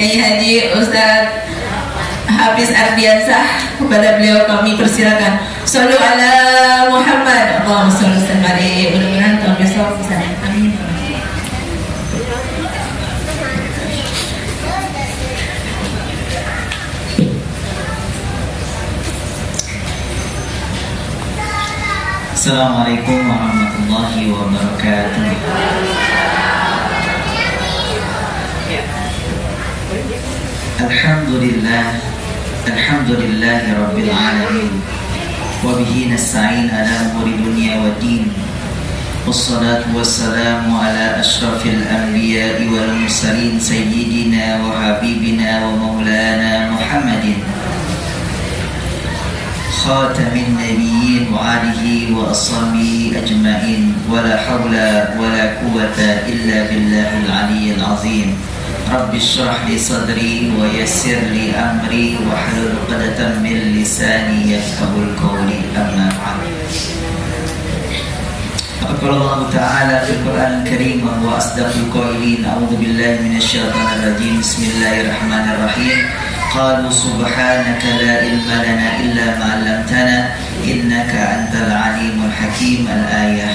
Kiai Haji Ustadz Hafiz Ardiansah. Kepada beliau kami persilakan. Shallu ala Muhammad. Allahumma shalli wa sallim alaihi. Mudah-mudahan tahun besok bisa. Amin. Assalamualaikum warahmatullahi wabarakatuh. Alhamdulillahi rabbil alamin. Wa bihi nasta'in ala umuri dunya waddin. Wassalatu wassalamu ala asyrafil anbiya'i wal mursalin sayyidina wa habibina wa maulana Muhammadin khatamin nabiyyin wa alihi wa ashabihi ajma'in. Wa la hawla wa la quwwata illa billahil aliyyil azim. Rabbi shrah li sadri wa yassir li amri wa hlul 'uqdatam min lisani yafqahul qawli. Amma ba'd. Qala Allah Ta'ala fil Qur'anil Karim wa huwa asdaqul qailin. A'udzu billahi minasyaitonir rajim. Bismillahirrahmanirrahim. Qalu subhanaka la ilma lana illa ma 'allamtana innaka antal alimul hakim. Al-ayah.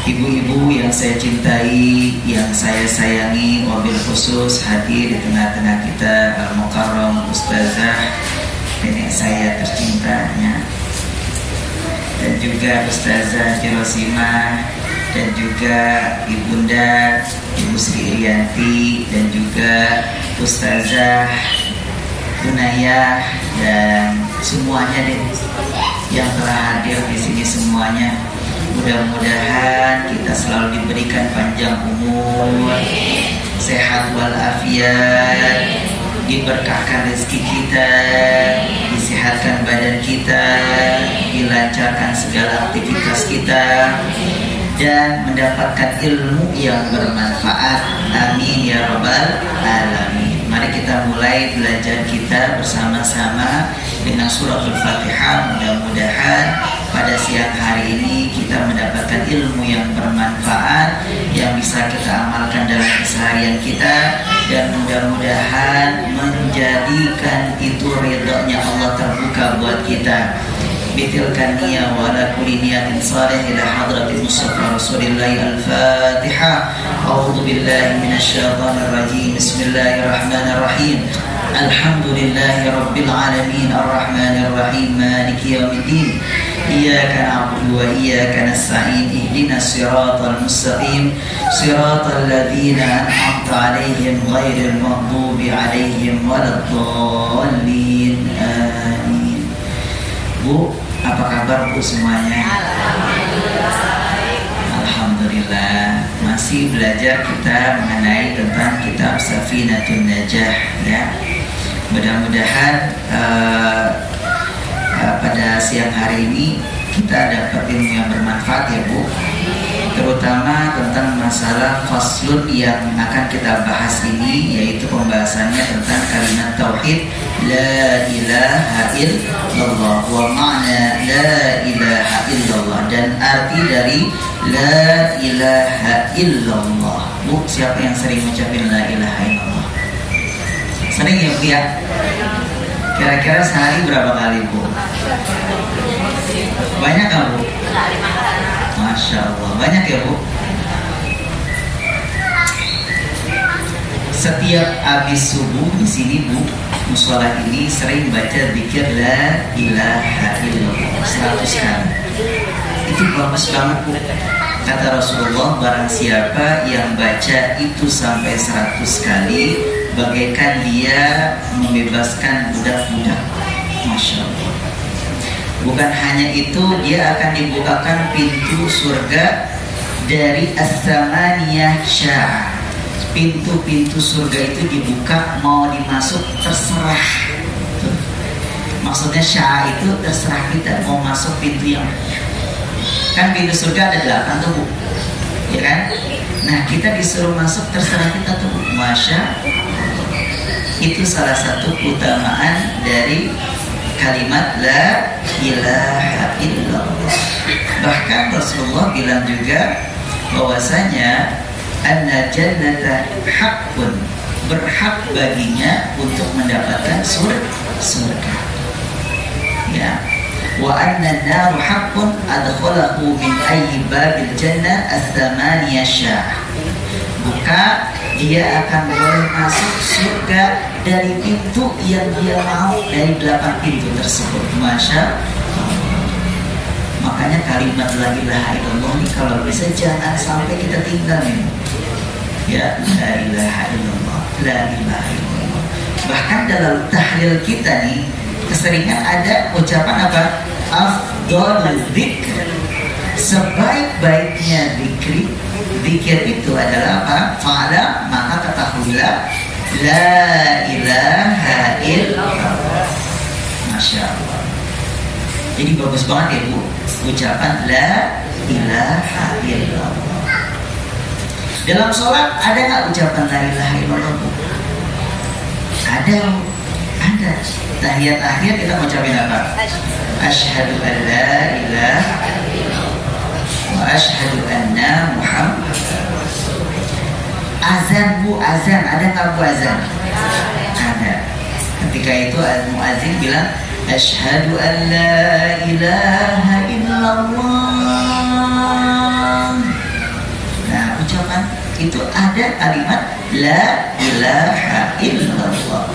Ibu-ibu yang saya cintai, yang saya sayangi, wabil khusus hadir di tengah-tengah kita Al-Mukarram Ustazah nenek saya tercintanya, dan juga Ustazah Jerosimah, dan juga Ibunda Ibu Sri Irianti, dan juga Ustazah Tunayah, dan semuanya deh yang telah hadir di sini semuanya. Mudah-mudahan kita selalu diberikan panjang umur, sehat walafiat, diberkahkan rezeki kita, disehatkan badan kita, dilancarkan segala aktivitas kita, dan mendapatkan ilmu yang bermanfaat. Amin ya rabbal alamin. Mari kita mulai belajar kita bersama-sama dengan suratul Fatihah. Mudah-mudahan pada siang hari ini kita mendapatkan ilmu yang bermanfaat yang bisa kita amalkan dalam keseharian kita, dan mudah-mudahan menjadikan itu ridhonya Allah terbuka buat kita. Bitilkan niyah wa ala kulli niyatin salih ila hadratil Mustafa Rasulillahi al-Fatihah. A'udzu billahi minasyaitonir rajim. Bismillahirrahmanirrahim. Alhamdulillahi rabbil alamin arrahmanir rahim maliki yaumiddin. Iyyaka na'budu wa iyyaka nasta'in. Ihdinas siratal mustaqim. Siratal ladzina an'amta 'alaihim ghairil maghdubi 'alaihim waladdallin. Amin. Bu, apa kabar Bu semuanya? Alhamdulillah. Masih belajar kita mengenai tentang kitab Safinatun Najah ya. Mudah-mudahan pada siang hari ini kita dapat ilmu yang bermanfaat ya Bu, terutama tentang masalah faslun yang akan kita bahas ini, yaitu pembahasannya tentang kalimat tauhid la ilaha illallah wa ma'na la ilaha illallah, dan arti dari la ilaha illallah. Bu, siapa yang sering mengucapkan la ilaha illallah? Sering ya Bu ya? Kira-kira sehari berapa kali Bu? Banyak kan Bu? Masya Allah, banyak ya Bu? Setiap habis subuh di sini Bu, musola ini sering baca zikir la ilaha illallah 100 kali. Itu bagus banget Bu. Kata Rasulullah, barang siapa yang baca itu sampai 100 kali, bagaikan dia membebaskan budak-budak. Masya Allah. Bukan hanya itu, dia akan dibukakan pintu surga dari as-samaniyah sya'ah. Pintu-pintu surga itu dibuka, mau dimasuk terserah. Maksudnya sya'ah itu terserah kita mau masuk pintu yang, kan pintu surga ada 8 tuh Bu, ya kan? Nah kita disuruh masuk terserah kita tuh Bu. Masya Allah. Itu salah satu keutamaan dari kalimat la ilaha illallah. Bahkan Rasulullah bilang juga bahwasanya anna jannata haqqun, berhak baginya untuk mendapatkan surga. Ya. Wa anna an-nar haqqun adkhalahu min ayyi babil jannah ats-tsamaniya syah. Maka dia akan boleh masuk surga dari pintu yang dia mau, dari 8 pintu tersebut. Masya Allah. Makanya kalimat la ilaha illallah ini kalau bisa jangan sampai kita tinggal nih. Ya, la ilaha illallah, la ilaha illallah. Bahkan dalam tahlil kita nih keseringan ada ucapan apa? Afdhalul dzikr. Sebaik-baiknya zikir itu adalah apa? Fa'ala, maka ketahuilah la ilaha illallah. Masya Allah. Jadi bagus banget ya Bu, ucapan la ilaha illallah. Dalam sholat ada nggak ucapan la ilaha illallah Bu? Ada. Tahiyat akhir kita ucapin apa? Asyhadu an la ilaha wa asyhadu anna Muhammad. Azan Bu, azan ada nggak Bu azan? Ada. Ketika itu muadzin bilang asyhadu an la ilaha illallah. Nah, ucapan itu ada kalimat la ilaha illallah.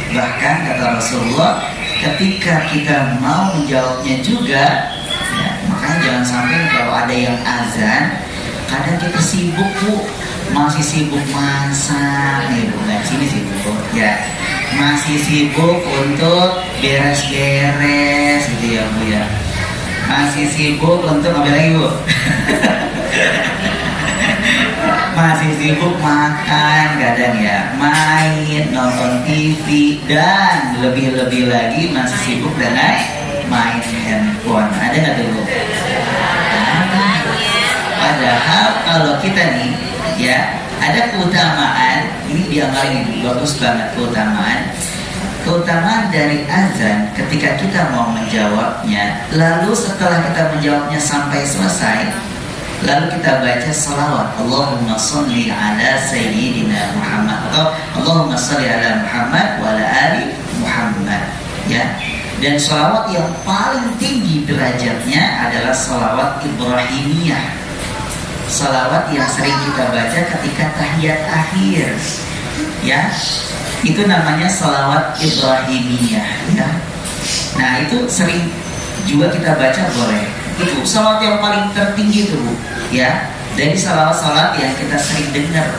Bahkan kata Rasulullah, ketika kita mau menjawabnya juga, ya, makanya jangan sampai kalau ada yang azan, kadang kita sibuk Bu, masih sibuk masak nih Bu, nah sini sibuk ya, masih sibuk untuk beres-beres gitu ya Bu ya, masih sibuk untuk apa lagi Bu? Masih sibuk makan kadang ya, main, nonton TV, dan lebih-lebih lagi masih sibuk dengan main handphone. Ada nggak dulu? Padahal kalau kita nih ya ada keutamaan, ini dianggap ini bagus banget keutamaan dari azan ketika kita mau menjawabnya, lalu setelah kita menjawabnya sampai selesai, lalu kita baca salawat Allahumma sholli ala sayyidina Muhammad atau Allahumma sholli ala Muhammad wa ala ali Muhammad ya. Dan salawat yang paling tinggi derajatnya adalah salawat Ibrahimiyah, salawat yang sering kita baca ketika tahiyat akhir ya, itu namanya salawat Ibrahimiyah ya. Nah itu sering juga kita baca, boleh. Itu salawat yang paling tertinggi itu Bu ya, dari salawat-salawat yang kita sering dengar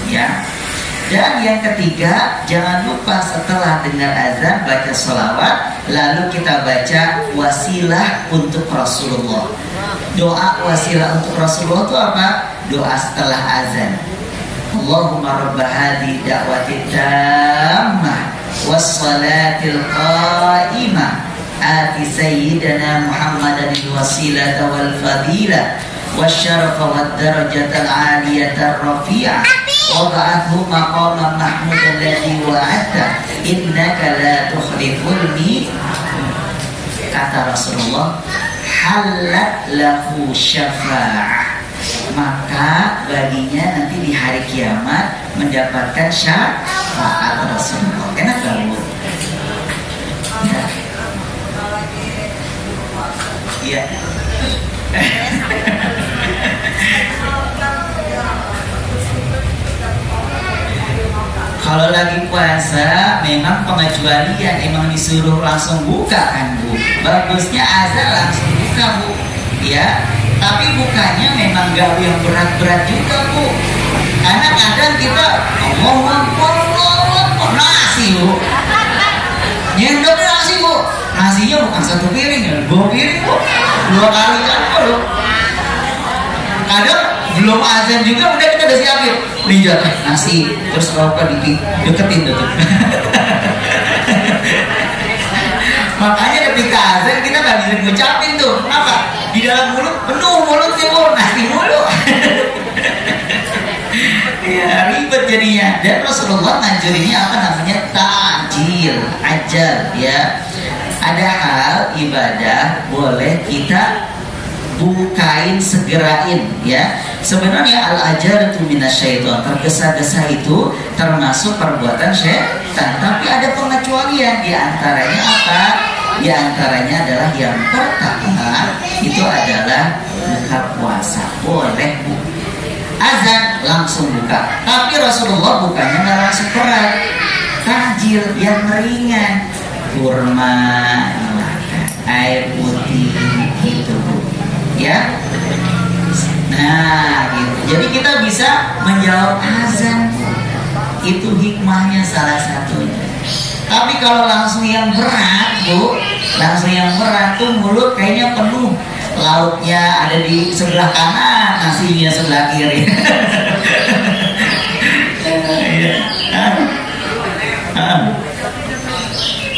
ya. Dan yang ketiga, jangan lupa setelah dengar azan baca salawat, lalu kita baca wasilah untuk Rasulullah. Doa wasilah untuk Rasulullah itu apa? Doa setelah azan. Allahumma rabba hadhi da'wati tammah wassalatil qa'imah ati sayyidina Muhammadan al-wasilata wal fadilah wasyarafa wad darajatal aliyata rafi'ah wa ba'athu maqaman mahmudan alladhi wa'adta innaka la tukhliful mi'ad. Kata Rasulullah, halat lahu syafa'ah, maka baginya nanti di hari kiamat mendapatkan syafaat Rasulullah. Enak gak Bu? Ya. Iya. Kalau lagi puasa memang pengecualian, emang disuruh langsung buka kan Bu. Bagusnya azan langsung buka Bu ya. Tapi bukanya memang gak yang berat-berat juga Bu. Karena kadang kita ngomong nasi Bu, nyendok nasi Bu, nasinya bukan satu piring ya, 2 piring Bu, 2 kali campur Bu. Kadang belum azan juga udah kita udah siapin nih jatah nasi, terus rokok deketin tuh. Makanya ketika azan kita nggak bisa ngucapin tuh, kenapa? Di dalam mulut penuh mulutnya Bu, nasi mulu. Ya ribet jadinya. Dan Rasulullah nganjurinnya apa namanya? Ta'jil, ajal ya. Ada hal ibadah boleh kita bukain, segerain ya. Sebenarnya al-ajaratu minasyaiton, tergesa-gesa itu termasuk perbuatan syaitan, tapi ada pengecualian. Di antaranya apa? Di antaranya adalah yang pertama itu adalah buka puasa. Boleh Bu, azan langsung buka, tapi Rasulullah bukanya nggak langsung berat, takjil yang ringan, kurma, air putih gitu ya. Nah gitu, jadi kita bisa menjawab azan, itu hikmahnya salah satunya. Tapi kalau langsung yang berat Bu, langsung yang berat tuh mulut kayaknya penuh, lauknya ada di sebelah kanan, nasinya sebelah kiri.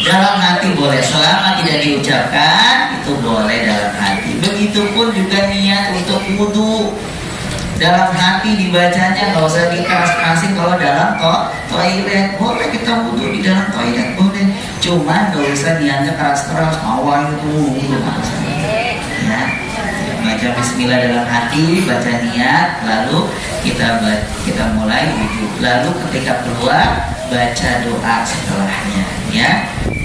Dalam hati boleh, selama tidak diucapkan itu boleh dalam hati. Begitupun juga niat untuk wudhu, dalam hati dibacanya, nggak usah dikeras-kerasin. Kalau dalam toilet boleh kita wudhu di dalam toilet, boleh, cuman nggak usah niatnya keras-keras awal itu ya. Baca bismillah dalam hati, baca niat, lalu kita mulai wudhu, lalu ketika keluar baca doa setelahnya ya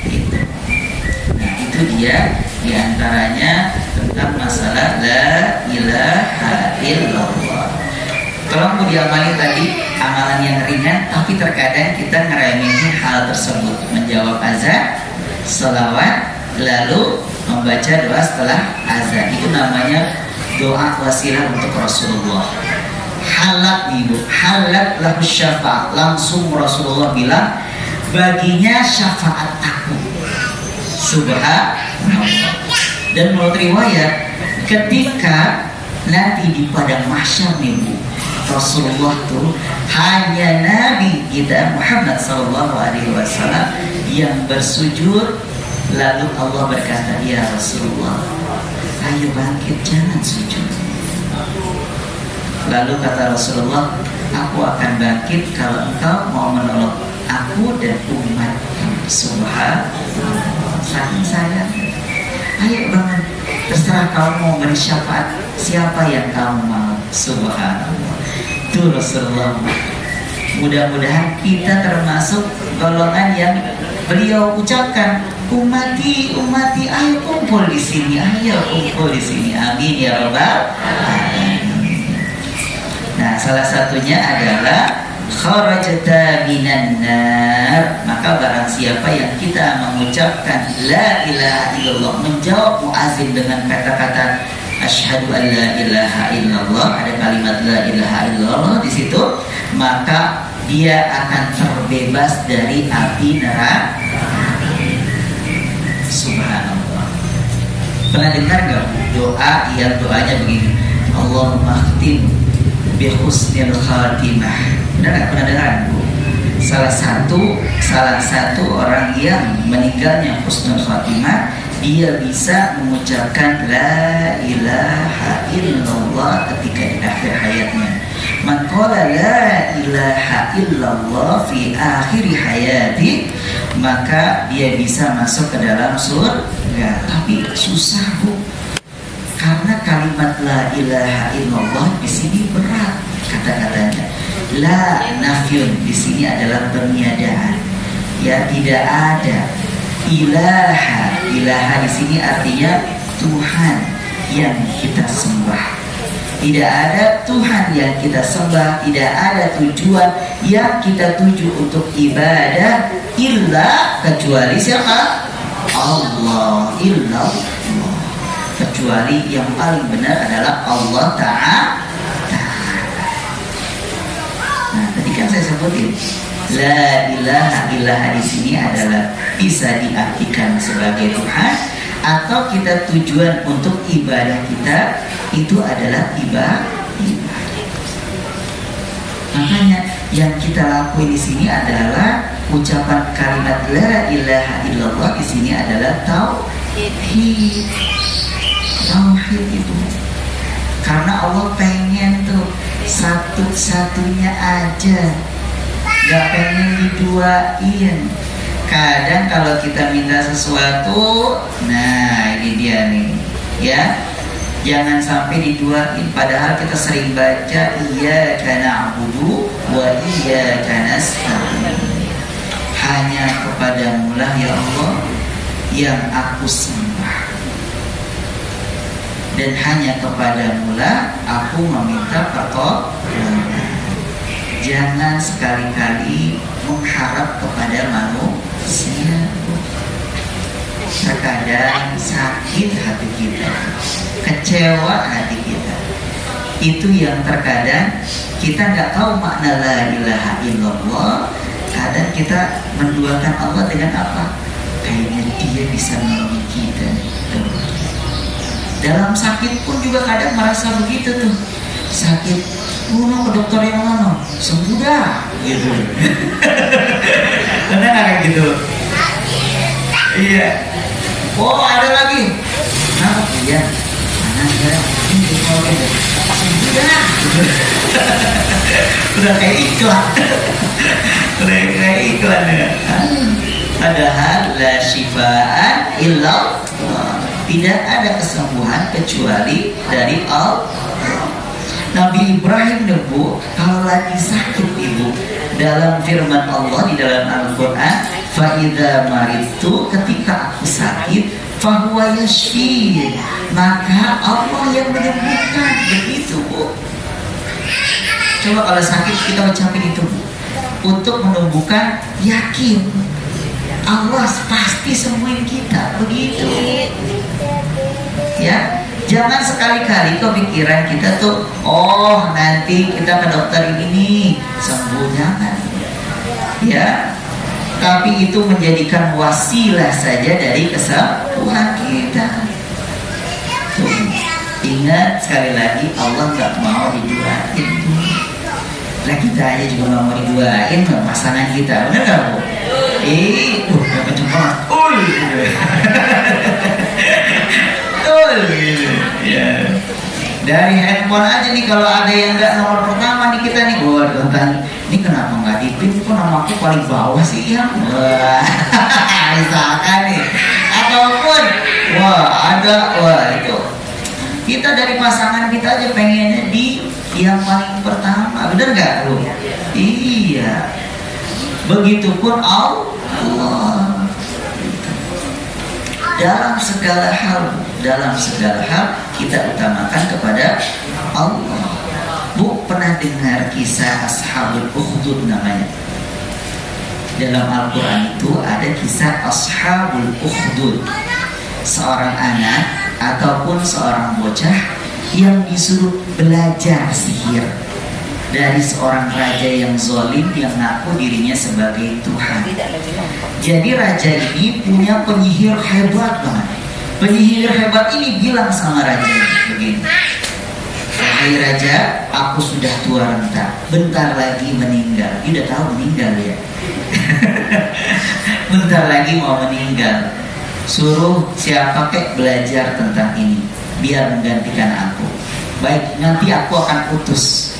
gitu. Nah itu dia diantaranya tentang masalah la ilaha illallah. Tolong mau diamali tadi, amalan yang ringan, tapi terkadang kita ngeremehin hal tersebut. Menjawab azan, sholawat, lalu membaca doa setelah azan. Itu namanya doa wasilah untuk Rasulullah. Halat ibu, halat lahu syafaat. Langsung Rasulullah bilang, baginya syafaat aku. Subhanallah. Dan menurut riwayat, ketika nanti di padang mahsyar nih Bu, Rasulullah tuh hanya Nabi kita Muhammad SAW yang bersujud. Lalu Allah berkata, ya Rasulullah, ayo bangkit, jangan sujud. Lalu kata Rasulullah, aku akan bangkit kalau engkau mau menolong aku dan umat. Subhanallah, saking sayang. Ayo bangun, terserah kamu mau beri syafaat siapa yang kamu mau. Subhanallah, itu Rasulullah. Mudah-mudahan kita termasuk golongan yang beliau ucapkan, umati, umati, ayo kumpul di sini, ayo kumpul di sini. Amin ya rabbal alamin. Nah, salah satunya adalah kharajta minan nar. Maka barang siapa yang kita mengucapkan la ilaha illallah, menjawab muazin dengan kata-kata asyhadu an la ilaha illallah, ada kalimat la ilaha illallah di situ, maka dia akan terbebas dari api neraka. Subhanallah. Pernah dengar gak doa yang doanya begini, Allahumma khtim bi husnil khatimah? Pernah dengar Bu? Salah satu orang yang meninggalnya husnul khatimah, dia bisa mengucapkan la ilaha illallah ketika di akhir hayatnya. Man qala la ilaha illallah fi akhir hayati, maka dia bisa masuk ke dalam surga. Tapi susah Bu, karena kalimat la ilaha illallah di sini berat kata-katanya. La nafyun di sini adalah peniadaan, ya, tidak ada. Ilaha di sini artinya Tuhan yang kita sembah. Tidak ada Tuhan yang kita sembah, tidak ada tujuan yang kita tuju untuk ibadah illa, kecuali siapa? Allah. Illallah, kecuali yang paling benar adalah Allah Ta'ala. Nah, tadi kan saya sebutin la ilaha di sini adalah bisa diartikan sebagai Tuhan, atau kita tujuan untuk ibadah kita itu adalah ibadah. Makanya yang kita lakuin di sini adalah ucapan kalimat la ilaha illallah di sini adalah tauhid. Tauhid itu karena Allah pengen tuh satu-satunya aja, gak pengen diduain. Kadang kalau kita minta sesuatu, nah ini dia nih ya, Jangan sampai diduain, padahal kita sering baca iyyaka na'budu wa iyyaka nasta'in. Hanya kepadamu lah ya Allah yang aku sembah, dan hanya kepadamu lah aku meminta pertolongan. Jangan sekali-kali mengharap kepada manusia. Terkadang sakit hati kita, kecewa hati kita. Itu yang terkadang kita nggak tahu makna la ilaha illallah. Kadang kita menduakan Allah dengan apa? Kayaknya dia bisa menolong kita. Dalam sakit pun juga kadang merasa begitu tuh. Sakit, ke dokter yang mana? Sembuh dah, gitu. Benar nggak gitu? Iya. Oh, ada lagi. Kenapa? Iya. Mana ada? Ini sembuh dah. Udah kayak iklan. Udah kayak iklan ya. Padahal la syifaan illallah. Tidak ada kesembuhan kecuali dari Allah. Nabi Ibrahim debu kalau lagi sakit ibu, dalam firman Allah di dalam Al-Quran, fa idza maritu, ketika aku sakit, fa huwa yashfi, maka Allah yang menyembuhkan. Begitu bu. Coba kalau sakit kita ucapin itu bu, untuk menumbuhkan yakin Allah pasti sembuhin kita. Begitu ya. Jangan sekali-kali kepikiran kita tuh, oh nanti kita ke dokter ini sembuh, jangan. Ya, tapi itu menjadikan wasilah saja dari kesembuhan kita. Tuh, ingat sekali lagi, Allah nggak mau diduain. Lah kita aja juga nggak mau diduain pasangan kita, benar nggak bu? Udah kenceng banget. Gitu. Ya. Dari handphone aja nih, kalau ada yang nggak nomor pertama nih kita nih, tentang ini kenapa nggak dipin? Kok nama aku paling bawah sih ya? Wah, misalkan nih, ataupun itu kita dari pasangan kita aja pengennya di yang paling pertama, bener nggak lu? Iya. Begitupun Allah. Dalam segala hal kita utamakan kepada Allah. Bu, pernah dengar kisah Ashabul Ukhdud namanya? Dalam Al-Quran itu ada kisah Ashabul Ukhdud, seorang anak ataupun seorang bocah yang disuruh belajar sihir dari seorang raja yang zalim yang ngaku dirinya sebagai Tuhan. Jadi raja ini punya penyihir hebat banget. Penyihir hebat ini bilang sama raja begini, "Hai raja, aku sudah tua renta, bentar lagi meninggal." Dia udah tahu meninggal ya. Bentar lagi mau meninggal. Suruh siapa kek belajar tentang ini biar menggantikan aku. Baik, nanti aku akan utus.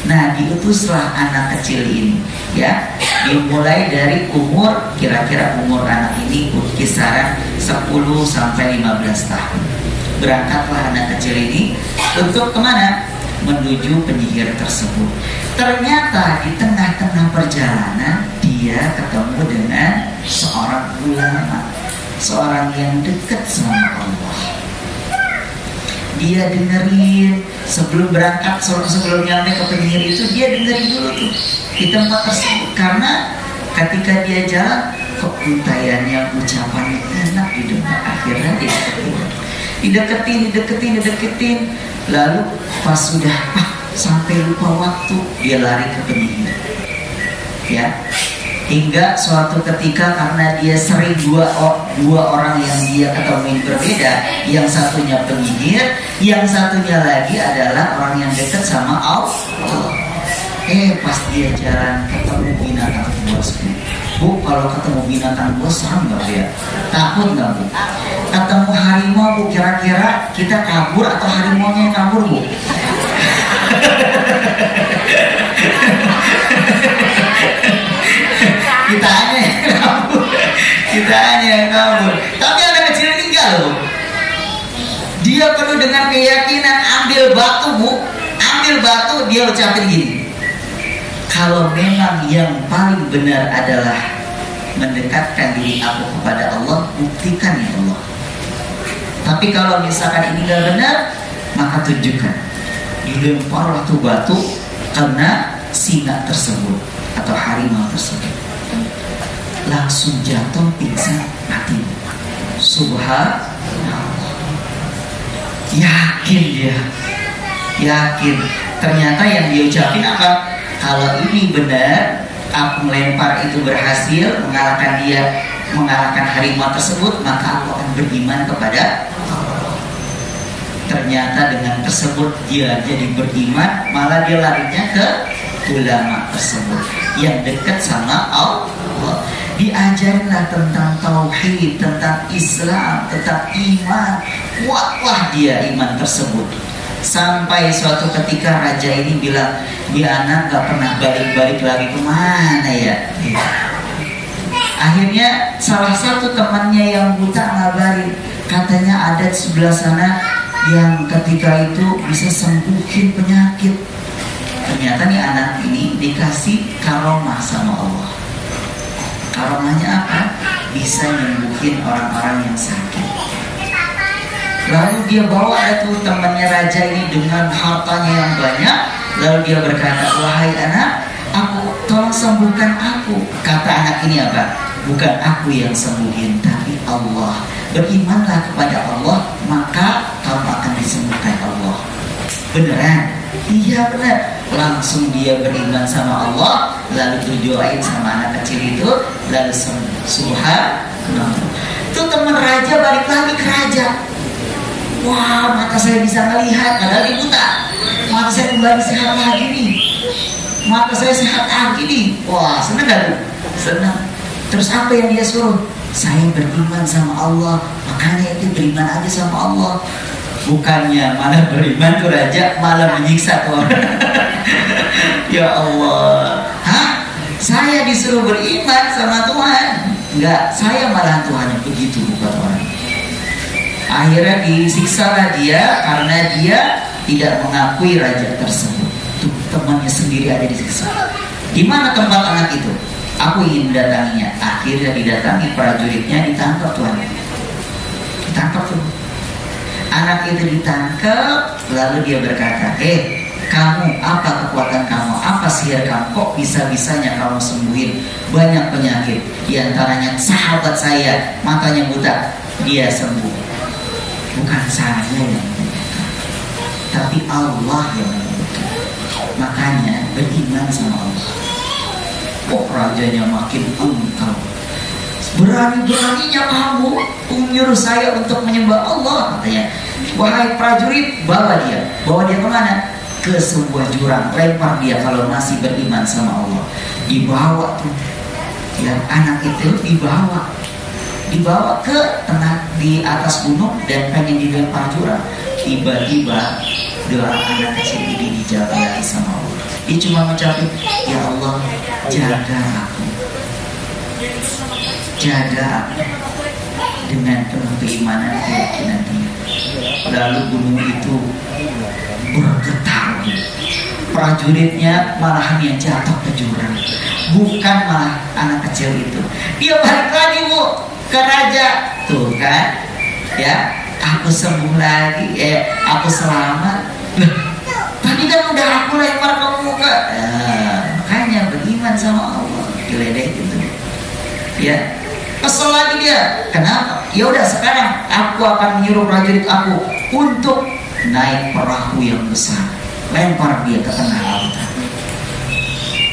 Nah, diutuslah anak kecil ini, ya. Dimulai dari umur, kira-kira umur anak ini kisaran 10 sampai 15 tahun. Berangkatlah anak kecil ini untuk kemana? Menuju penyihir tersebut. Ternyata di tengah-tengah perjalanan dia ketemu dengan seorang ulama, seorang yang dekat sama Allah. Dia dengerin sebelum berangkat, sebelum nyampe ke penyihir itu, dia dengerin dulu tuh di tempat tersebut. Karena ketika dia jalan, kok untaiannya, ucapannya enak didengar. Akhirnya dideketin. Lalu pas sudah sampai lupa waktu, dia lari ke penyihir. Ya, hingga suatu ketika karena dia sering dua orang yang dia ketemuin berbeda, yang satunya penyihir, yang satunya lagi adalah orang yang dekat sama Allah. Pas dia jalan ketemu binatang buas. Bu, kalau ketemu binatang buas serem nggak ya? Takut nggak bu? Ketemu harimau bu, kira-kira kita kabur atau harimaunya yang kabur bu? Kita aja yang kabur. Tapi anak kecil tinggal loh. Dia penuh dengan keyakinan ambil batu bu, ambil batu, dia ucapin gini, kalau memang yang paling benar adalah mendekatkan diri aku kepada Allah, buktikan ya Allah. Tapi kalau misalkan ini gak benar, maka tunjukkan. Dilemparlah tuh batu karena singa tersebut atau harimau tersebut. Langsung jatuh pingsan mati. Subhanallah. Yakin dia, yakin. Ternyata yang dia ucapin apa? Kalau ini benar, aku melempar itu berhasil mengalahkan dia, mengalahkan harimau tersebut, maka aku akan beriman kepada Allah. Ternyata dengan tersebut dia jadi beriman, malah dia larinya ke ulama tersebut yang dekat sama Allah. Diajarinlah tentang tauhid, tentang Islam, tentang iman. Kuatlah dia iman tersebut. Sampai suatu ketika raja ini bilang, dia anak gak pernah balik-balik lagi kemana ya. Akhirnya salah satu temannya yang buta ngabarin, katanya ada di sebelah sana yang ketika itu bisa sembuhin penyakit. Ternyata nih anak ini dikasih karomah sama Allah. Karomahnya apa? Bisa nyembuhin orang-orang yang sakit. Lalu dia bawa tuh temannya raja ini dengan hartanya yang banyak. Lalu dia berkata, wahai anak, aku tolong sembuhkan aku. Kata anak ini apa? Bukan aku yang sembuhin, tapi Allah. Berimanlah kepada Allah, maka kamu akan disembuhkan Allah. Beneran? Iya benar. Langsung dia beriman sama Allah, lalu didoain sama anak kecil itu, lalu subhanallah. Itu teman raja balik lagi ke raja. Wah, mata saya bisa melihat, padahal dia buta. Mata saya kembali sehat lagi nih. Mata saya sehat lagi nih. Wah, senang gak tuh? Senang. Terus apa yang dia suruh? Saya beriman sama Allah, makanya itu beriman aja sama Allah. Bukannya malah beriman tuh raja, malah menyiksa tuh orang. Ya Allah. Hah? Saya disuruh beriman sama Tuhan? Enggak, saya malah Tuhan. Begitu bukan orang. Akhirnya disiksa dia karena dia tidak mengakui raja tersebut. Tuh temannya sendiri ada disiksa. Di mana tempat anak itu? Aku ingin mendatanginya. Akhirnya didatangi prajuritnya, ditangkap Tuhan. Ditangkap tuh. Anak itu ditangkap, lalu dia berkata, kamu, apa kekuatan kamu? Apa sihir kamu? Kok bisa-bisanya kamu sembuhin banyak penyakit? Di antaranya sahabat saya, matanya buta, dia sembuh. Bukan saya yang menyembuhkan, tapi Allah yang menyembuhkan. Makanya beriman sama Allah. Oh, rajanya makin engkau. Berani-beraninya kamu menyuruh saya untuk menyembah Allah, katanya. Wahai prajurit, bawa dia kemana? Ke sebuah jurang, lempar dia kalau masih beriman sama Allah. Dibawa tuh, ya anak itu dibawa ke tengah di atas gunung dan pengen dilempar jurang. Tiba-tiba doa anak kecil ini dijawab lagi sama Allah. Dia cuma mengucapkan, ya Allah, jaga aku dengan penuh keimanan keyakinan dia. Lalu gunung itu bergetar. Prajuritnya malahan yang jatuh ke jurang, bukan malah anak kecil itu. Dia balik lagi bu ke raja. Tuh kan, ya, aku sembuh lagi, aku selamat. Tadi kan udah aku lempar ke muka. Makanya beriman sama Allah, diledekin tuh. Ya, kesel lagi dia. Kenapa? Ya udah, sekarang aku akan menyuruh prajurit aku untuk naik perahu yang besar, lempar dia ke tengah lautan.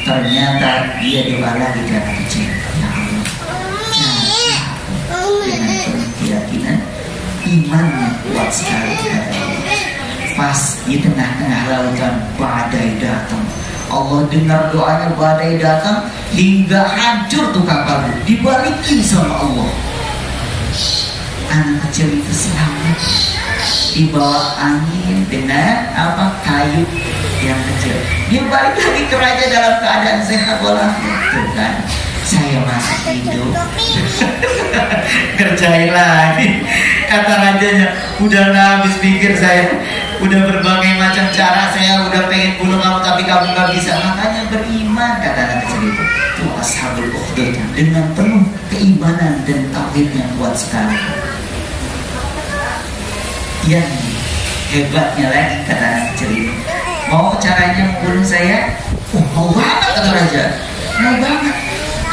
Ternyata dia doa lagi ke anak kecil, ya Allah, jaga dengan penuh keyakinan, imannya kuat sekali kepada Allah. Pas di tengah-tengah lautan badai datang. Allah dengar doanya, badai datang hingga hancur tuh kapal, dibalikin sama Allah. Anak kecil itu selamat, dibawa angin dengan kayu yang kecil. Dia balik lagi ke raja dalam keadaan sehat walafiat. Tuh kan, saya masih hidup. Kerjain lagi. Kata rajanya, udah nggak habis pikir saya, udah berbagai macam cara saya udah pengen bunuh kamu tapi kamu nggak bisa, makanya beriman, kata anak kecil itu. Itu ashabul ukhdud dengan penuh keimanan dan tauhidnya kuat sekali. Yang hebatnya lagi, kata anak kecil ini, mau caranya membunuh saya? Oh, mau banget, kata raja. Mau banget.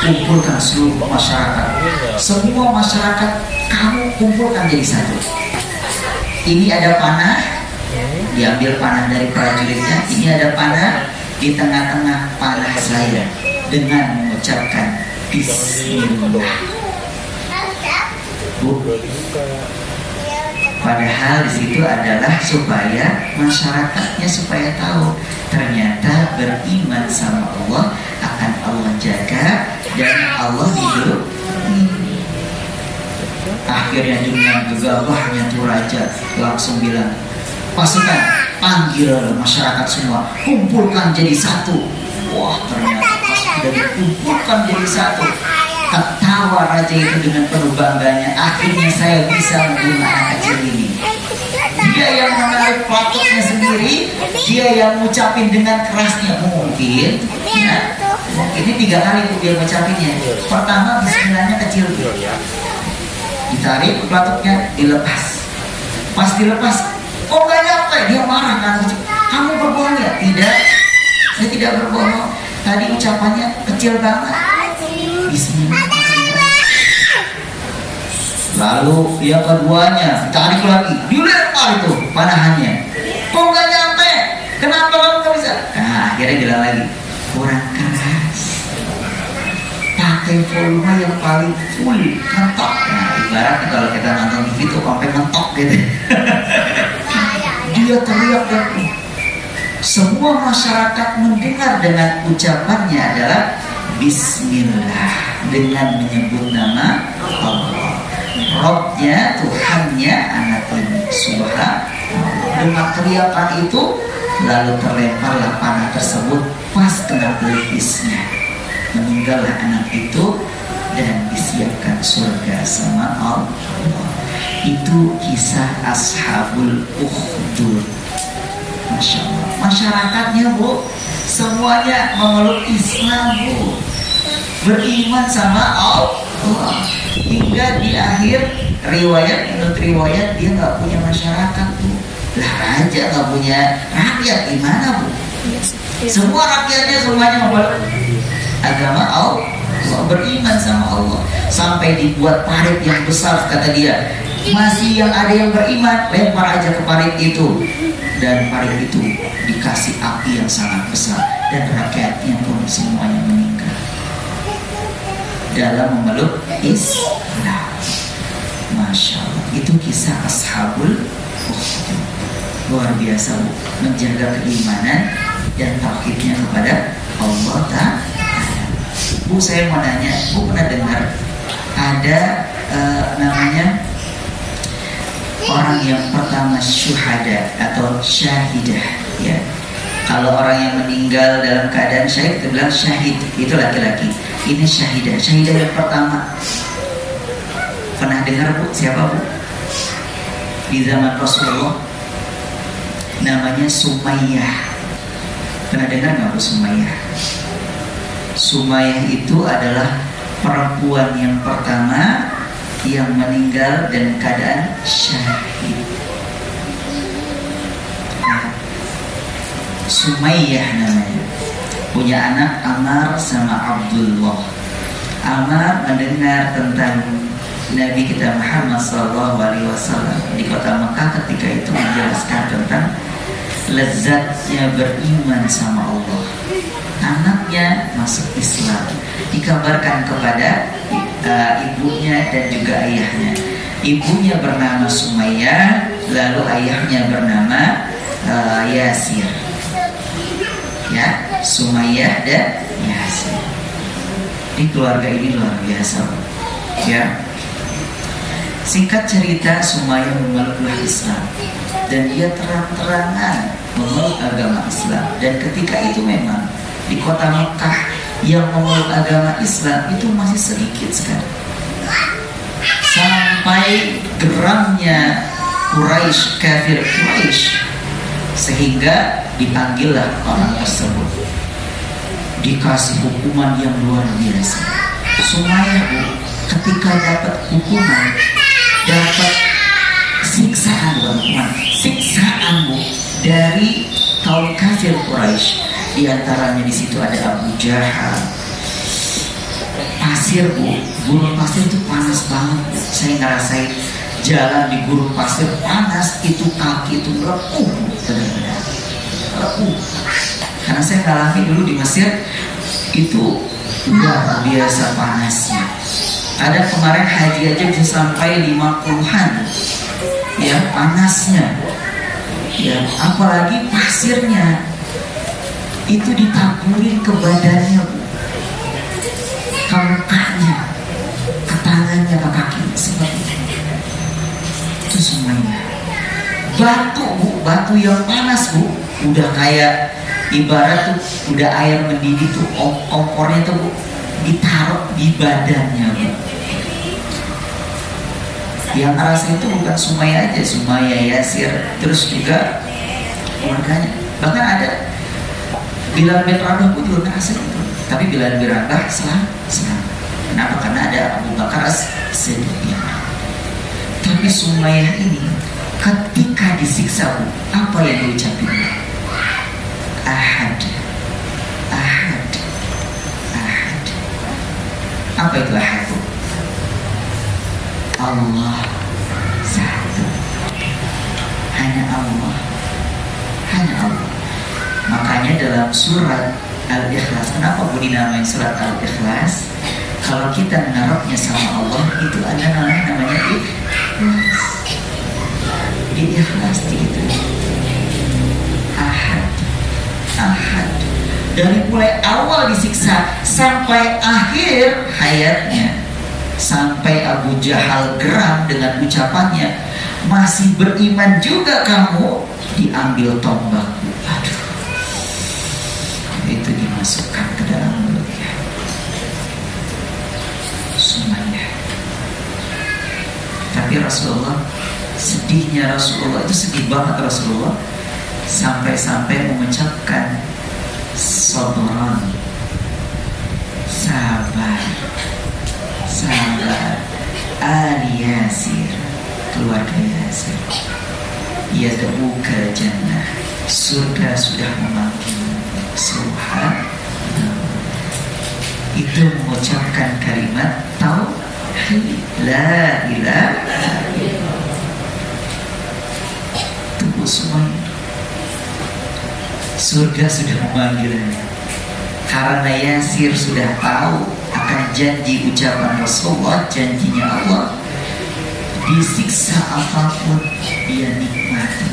Kumpulkan seluruh masyarakat, semua masyarakat kamu kumpulkan jadi satu. Ini ada panah, diambil panah dari prajuritnya. Ini ada panah, di tengah-tengah panah saya dengan mengucapkan Bismillah. Padahal di situ adalah supaya masyarakatnya supaya tahu ternyata beriman sama Allah akan Allah jaga dan Allah hidup. Akhirnya dengan gegabahnya tuh raja langsung bilang, pasukan panggil masyarakat semua, kumpulkan jadi satu. Wah, ternyata pas sudah dikumpulkan jadi satu, ketawa raja itu dengan penuh bangganya. Akhirnya saya bisa membunuh anak kecil ini. Dia yang menarik platoknya sendiri, dia yang ngucapin dengan kerasnya. Mungkin ini 3 kali tuh dia ngucapinnya. Pertama bismillahnya kecil, ditarik platoknya, dilepas. Pas dilepas, oh gak nyampe, dia marah kan. Kamu berbohong ya? Tidak, saya tidak berbohong. Tadi ucapannya kecil banget, bismillah. Lalu yang keduanya tarik lagi, dilempar itu panahannya. Kok nggak nyampe? Kenapa kamu nggak bisa? Nah, akhirnya bilang lagi, kurang keras. Pakai volume yang paling full, mentok. Nah, ibaratnya kalau kita nonton TV itu sampai mentok gitu. Dia teriak dan semua masyarakat mendengar dengan ucapannya adalah Bismillah, dengan menyebut nama Allah. Robnya, Tuhannya anak ini, subhanallah. Dengan teriakan itu, lalu terlemparlah panah tersebut pas kena pelipisnya. Meninggallah anak itu dan disiapkan surga sama Allah. Itu kisah ashabul ukhdud. Masya Allah. Masyarakatnya bu, semuanya memeluk Islam bu, beriman sama Allah. Hingga di akhir riwayat, menurut riwayat dia nggak punya masyarakat bu. Lah raja nggak punya rakyat gimana bu? Semua rakyatnya semuanya memeluk agama Allah, beriman sama Allah. Sampai dibuat parit yang besar, kata dia, masih yang ada yang beriman, lempar aja ke parit itu. Dan parit itu dikasih api yang sangat besar, dan rakyatnya pun semuanya meninggal dalam memeluk Islam. Masya Allah, itu kisah ashabul ukhdud. Luar biasa bu, menjaga keimanan dan tauhidnya kepada Allah Ta'ala. Bu, saya mau nanya, bu pernah dengar ada namanya orang yang pertama syuhada atau syahidah ya. Kalau orang yang meninggal dalam keadaan syahid, kita bilang syahid, itu laki-laki. Ini syahidah, syahidah yang pertama. Pernah dengar bu, siapa bu? Di zaman Rasulullah, namanya Sumayyah. Pernah dengar nggak bu Sumayyah? Sumayyah itu adalah perempuan yang pertama yang meninggal dalam keadaan syahid. Sumayyah namanya, punya anak Ammar sama Abdullah. Ammar mendengar tentang Nabi kita Muhammad SAW di kota Mekah ketika itu menjelaskan tentang lezatnya beriman sama Allah. Anaknya masuk Islam, dikabarkan kepada ibunya dan juga ayahnya. Ibunya bernama Sumayyah, lalu ayahnya bernama Yasir. Ya, Sumayyah dan Yasir. Di keluarga ini luar biasa, ya. Singkat cerita, Sumayyah memeluklah Islam dan dia terang-terangan memeluk agama Islam. Dan ketika itu memang di kota Mekah yang memeluk agama Islam itu masih sedikit sekali. sampai geramnya Quraisy, kafir Quraisy, sehingga dipanggillah orang tersebut, dikasih hukuman yang luar biasa. Sumayyah, Bu, ketika dapat hukuman, dapat siksaan, Bu, dari kaum kafir Quraisy. Di antaranya di situ ada Abu Jahal. Pasir, Bu, gurun pasir itu panas banget, Bu. Saya ngerasain jalan di gurun pasir panas, itu kaki itu melepuh, benar-benar melepuh. Karena saya ngalami dulu di Mesir, itu luar biasa panasnya. Ada kemarin haji aja bisa sampai 50-an, ya, panasnya. Ya, apalagi pasirnya itu ditaburin ke badannya, Bu, ke mukanya, ke tangannya, ke kaki, seperti itu. Itu semuanya batu, Bu, batu yang panas, Bu, udah kayak ibarat tuh udah air mendidih tuh, kompornya tuh, Bu, ditaruh di badannya, Bu. Yang ngerasa itu bukan Sumayyah aja, Sumayyah, Yasir, terus juga keluarganya. Bahkan ada Bilal bin Rabah, Bu, juga ngerasa itu. Tapi Bilal bin Rabah selamat. Kenapa? Karena ada Abu Bakar As-Siddiq. Tapi Sumayyah ini ketika disiksa, Bu, apa yang diucapin? Ahad, ahad, ahad. Apa itu ahad, Bu? Allah satu, hanya Allah, hanya Allah. Makanya dalam surat Al-Ikhlas, kenapa, Bu, dinamain surat Al-Ikhlas? Kalau kita menaruhnya sama Allah, itu ada namanya ikhlas. Ikhlas gitu. Ahad, ahad. Dari mulai awal disiksa sampai akhir hayatnya, sampai Abu Jahal geram dengan ucapannya, masih beriman juga kamu, diambil tombak. Aduh, itu dimasukkan ke dalam mulutnya. Sumayyah. Tapi Rasulullah, sedihnya Rasulullah itu sedih banget Rasulullah, sampai-sampai mengucapkan sabran, sabar, sabar, Ali Yasir, keluarga Yasir, yad'uka jannah, surga sudah memanggil. Subhanallah. Itu mengucapkan kalimat tauhid, la ilaha illallah. Tunggu semuanya, surga sudah memanggilnya. Karena Yasir sudah tahu akan janji ucapan Rasulullah, janjinya Allah, disiksa apapun dia nikmati,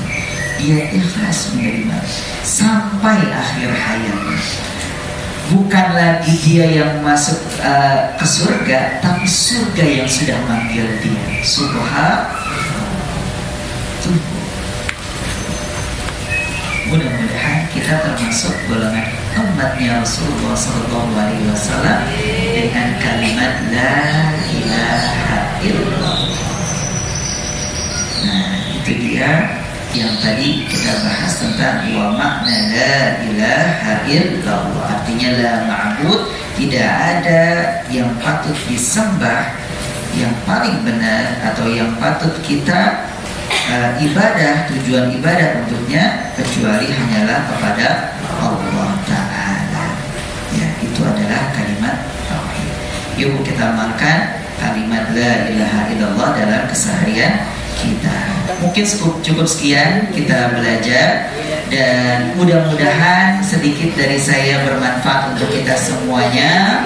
dia ikhlas menerima sampai akhir hayatnya. Bukan lagi dia yang masuk ke surga, tapi surga yang sudah manggil dia. Subhanallah. Mudah-mudahan kita termasuk golongan umatnya Rasulullah SAW dengan kalimat la ilaha illallah. Nah, itu dia yang tadi kita bahas tentang wa makna la ilaha illallah. Artinya la ma'bud, tidak ada yang patut disembah yang paling benar atau yang patut kita ibadah, tujuan ibadah untuknya kecuali hanyalah kepada Allah Ta'ala. Ya, itu adalah kalimat tauhid. Yuk kita amalkan kalimat la ilaha illallah dalam keseharian kita. Mungkin cukup sekian kita belajar, dan mudah-mudahan sedikit dari saya bermanfaat untuk kita semuanya,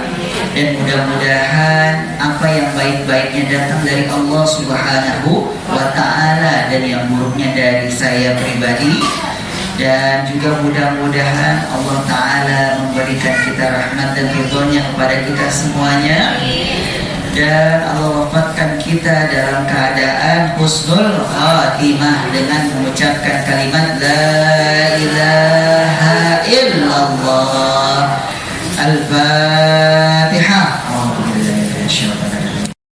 dan mudah-mudahan apa yang baik-baiknya datang dari Allah Subhanahu wa Ta'ala, dan yang buruknya dari saya pribadi. Dan juga mudah-mudahan Allah Ta'ala memberikan kita rahmat dan ridhonya kepada kita semuanya, dan Allah wafatkan kita dalam keadaan husnul khatimah dengan mengucapkan kalimat la ilaha illallah. Al-Fatihah.